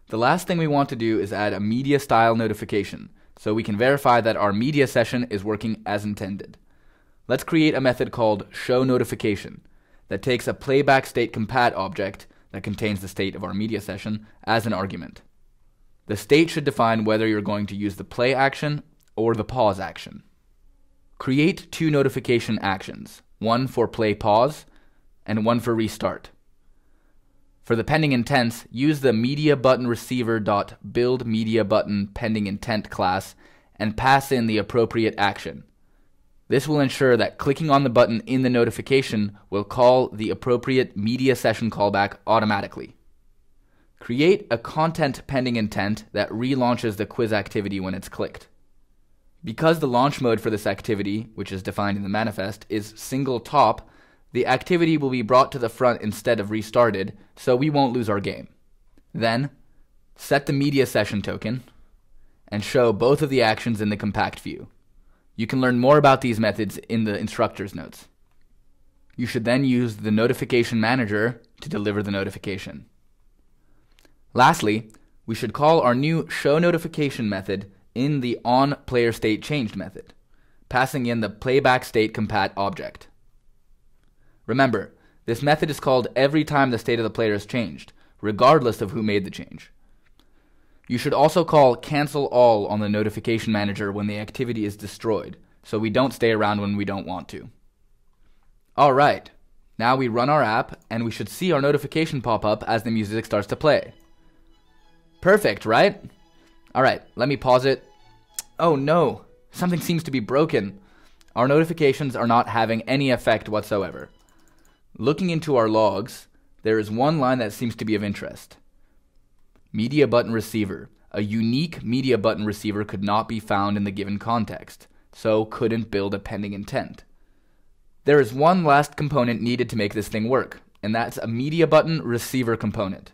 The last thing we want to do is add a MediaStyle notification, so we can verify that our media session is working as intended. Let's create a method called showNotification that takes a playbackStateCompat object that contains the state of our media session as an argument. The state should define whether you're going to use the play action or the pause action. Create two notification actions, one for play pause and one for restart. For the pending intents, use the MediaButtonReceiver.buildMediaButtonPendingIntent class and pass in the appropriate action. This will ensure that clicking on the button in the notification will call the appropriate media session callback automatically. Create a content pending intent that relaunches the quiz activity when it's clicked. Because the launch mode for this activity, which is defined in the manifest, is single top, the activity will be brought to the front instead of restarted, so we won't lose our game. Then, set the media session token and show both of the actions in the compact view. You can learn more about these methods in the instructor's notes. You should then use the notification manager to deliver the notification. Lastly, we should call our new showNotification method in the onPlayerStateChanged method, passing in the playbackStateCompat object. Remember, this method is called every time the state of the player is changed, regardless of who made the change. You should also call cancel all on the notification manager when the activity is destroyed, so we don't stay around when we don't want to. Alright, now we run our app and we should see our notification pop up as the music starts to play. Perfect, right? Alright, let me pause it. Oh no, something seems to be broken. Our notifications are not having any effect whatsoever. Looking into our logs, there is one line that seems to be of interest. Media button receiver. A unique media button receiver could not be found in the given context, so couldn't build a pending intent. There is one last component needed to make this thing work, and that's a media button receiver component.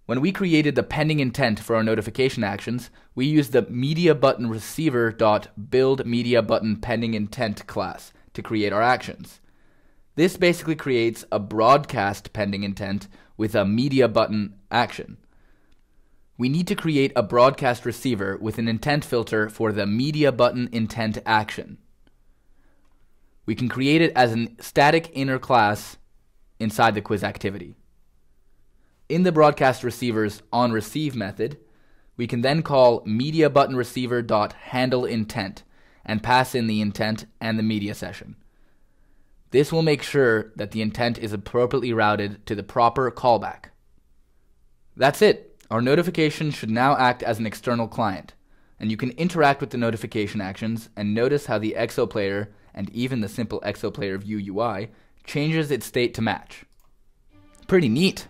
When we created the pending intent for our notification actions, we used the MediaButtonReceiver.buildMediaButtonPendingIntent class to create our actions. This basically creates a broadcast pending intent with a media button action. We need to create a broadcast receiver with an intent filter for the media button intent action. We can create it as a static inner class inside the quiz activity. In the broadcast receiver's onReceive method, we can then call MediaButtonReceiver.handleIntent and pass in the intent and the media session. This will make sure that the intent is appropriately routed to the proper callback. That's it. Our notification should now act as an external client, and you can interact with the notification actions and notice how the EXO player and even the simple EXO player view UI changes its state to match. Pretty neat.